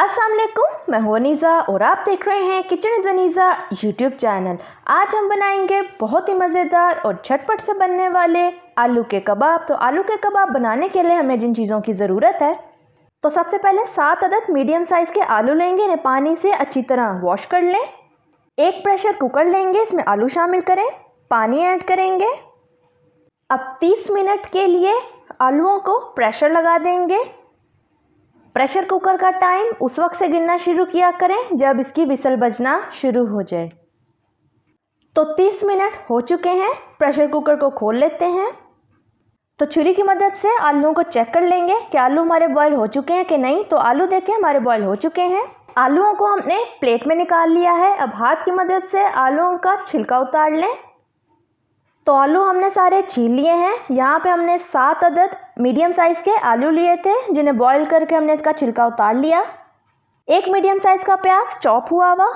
अस्सलाम वालेकुम, मैं हूं अनीज़ा और आप देख रहे हैं kitchen with Aniza YouTube channel. आज हम बनाएंगे बहुत ही मज़ेदार और झटपट से बनने वाले आलू के कबाब। तो आलू के कबाब बनाने के लिए हमें जिन चीज़ों की ज़रूरत है, तो सबसे पहले 7 अदद मीडियम साइज़ के आलू लेंगे। इन्हें पानी से अच्छी तरह वॉश कर लें। एक प्रेशर कुकर लेंगे, इसमें आलू शामिल करें, पानी ऐड करेंगे। अब 30 मिनट के लिए आलूओं को प्रेशर लगा देंगे। प्रेशर कुकर का टाइम उस वक्त से गिनना शुरू किया करें जब इसकी विसल बजना शुरू हो जाए। तो 30 मिनट हो चुके हैं। प्रेशर कुकर को खोल लेते हैं। तो छुरी की मदद से आलूओं को चेक कर लेंगे कि आलू हमारे बॉयल हो चुके हैं कि नहीं। तो आलू देखें हमारे बॉयल हो चुके हैं। आलूओं को हमने प्लेट में निकाल लिया है। अब हाथ की मदद से आलूओं का छिलका उतार लें। तो आलू हमने सारे छील लिए हैं। यहाँ पे हमने 7 अदद मीडियम साइज़ के आलू लिए थे, जिन्हें बॉईल करके हमने इसका छिलका उतार लिया। एक मीडियम साइज़ का प्याज चॉप हुआ हुआ,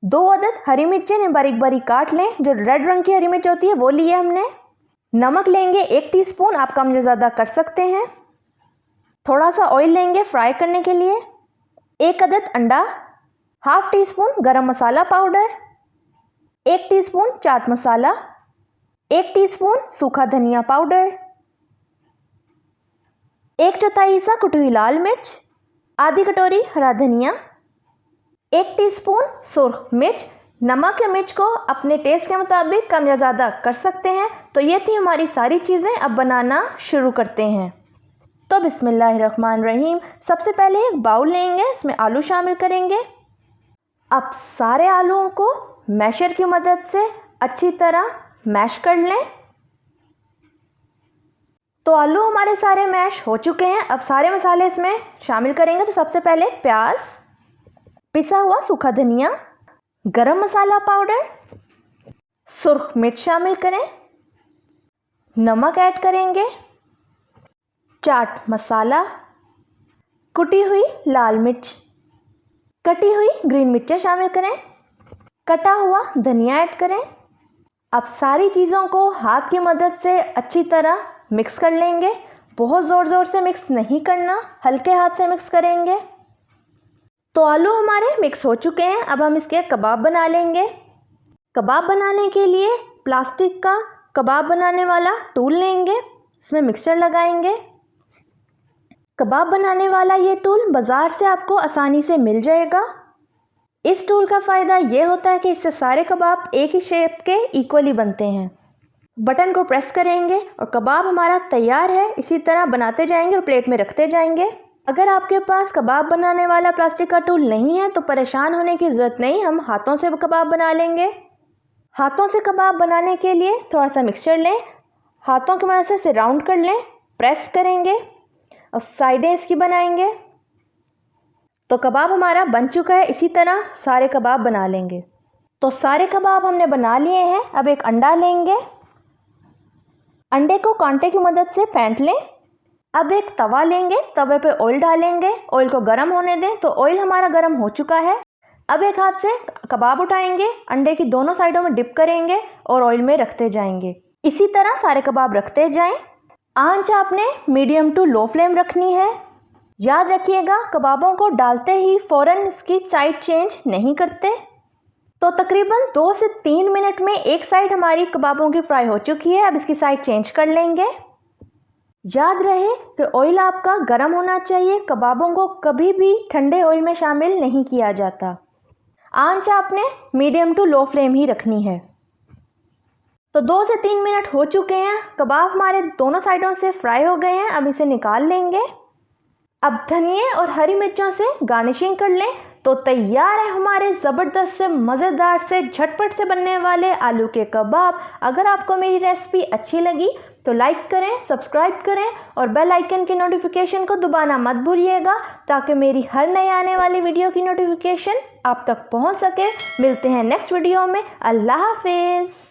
2 अदद हरी मिर्चें ने बारीक बारीक काट लें। जो रेड रंग की हरी मिर्च होती है वो लिए हमने। नमक लेंगे 1 टीस्पून, आप कम या ज़्यादा कर सकते हैं। थोड़ा सा ऑयल लेंगे फ्राई करने के लिए। 1 अदद अंडा, हाफ टीस्पून गरम मसाला powder, 1 teaspoon chaat masala, 1 teaspoon सूखा धनिया पाउडर, 1/4 हिस्सा कुटी हुई लाल मिर्च, आधी कटोरी हरा धनिया, 1 टीस्पून सुर्ख मिर्च। नमक या मिर्च को अपने टेस्ट के मुताबिक कम या ज़्यादा कर सकते हैं। तो ये थी हमारी सारी चीज़ें। अब बनाना शुरू करते हैं। तो बिस्मिल्लाहिर्रहमानिर्रहीम। सबसे पहले एक बाउल लेंगे, इसमें आलू शामिल करेंगे। अब सारे आलूओं को मैशर की मदद से अच्छी तरह मैश कर लें। तो आलू हमारे सारे मैश हो चुके हैं। अब सारे मसाले इसमें शामिल करेंगे। तो सबसे पहले प्याज, पिसा हुआ सूखा धनिया, गरम मसाला पाउडर, सुर्ख मिर्च शामिल करें, नमक ऐड करेंगे, चाट मसाला, कुटी हुई लाल मिर्च, कटी हुई ग्रीन मिर्चें शामिल करें, कटा हुआ धनिया ऐड करें। अब सारी चीज़ों को हाथ की मदद से अच्छी तरह मिक्स कर लेंगे। बहुत ज़ोर ज़ोर से मिक्स नहीं करना, हल्के हाथ से मिक्स करेंगे। तो आलू हमारे मिक्स हो चुके हैं। अब हम इसके कबाब बना लेंगे। कबाब बनाने के लिए प्लास्टिक का कबाब बनाने वाला टूल लेंगे, इसमें मिक्सचर लगाएंगे। कबाब बनाने वाला ये टूल बाज़ार से आपको आसानी से मिल जाएगा। इस टूल का फ़ायदा ये होता है कि इससे सारे कबाब एक ही शेप के इक्वली बनते हैं। बटन को प्रेस करेंगे और कबाब हमारा तैयार है। इसी तरह बनाते जाएंगे और प्लेट में रखते जाएंगे। अगर आपके पास कबाब बनाने वाला प्लास्टिक का टूल नहीं है तो परेशान होने की ज़रूरत नहीं, हम हाथों से कबाब बना लेंगे। हाथों से कबाब बनाने के लिए थोड़ा सा मिक्सचर लें, हाथों की मदद से इसे राउंड कर लें, प्रेस करेंगे और साइडें इसकी बनाएंगे। तो कबाब हमारा बन चुका है। इसी तरह सारे कबाब बना लेंगे। तो सारे कबाब हमने बना लिए हैं। अब एक अंडा लेंगे, अंडे को कांटे की मदद से फेंट लें। अब एक तवा लेंगे, तवे पे ऑयल डालेंगे, ऑयल को गर्म होने दें। तो ऑयल हमारा गर्म हो चुका है। अब एक हाथ से कबाब उठाएंगे, अंडे की दोनों साइडों में डिप करेंगे और ऑयल में रखते जाएंगे। इसी तरह सारे कबाब रखते जाएं। आंच आपने मीडियम टू लो फ्लेम रखनी है। याद रखिएगा, कबाबों को डालते ही फ़ौरन इसकी साइड चेंज नहीं करते। तो तकरीबन 2 से 3 मिनट में एक साइड हमारी कबाबों की फ्राई हो चुकी है। अब इसकी साइड चेंज कर लेंगे। याद रहे कि ऑयल आपका गर्म होना चाहिए। कबाबों को कभी भी ठंडे ऑयल में शामिल नहीं किया जाता। आंच आपने मीडियम टू लो फ्लेम ही रखनी है। तो 2 से 3 मिनट हो चुके हैं। कबाब हमारे दोनों साइडों से फ्राई हो गए हैं। अब इसे निकाल लेंगे। अब धनिए और हरी मिर्चों से गार्निशिंग कर लें। तो तैयार है हमारे ज़बरदस्त से मज़ेदार से झटपट से बनने वाले आलू के कबाब। अगर आपको मेरी रेसिपी अच्छी लगी तो लाइक करें, सब्सक्राइब करें और बेल आइकन की नोटिफिकेशन को दबाना मत भूलिएगा, ताकि मेरी हर नई आने वाली वीडियो की नोटिफिकेशन आप तक पहुंच सके। मिलते हैं नेक्स्ट वीडियो में। अल्लाह हाफिज़।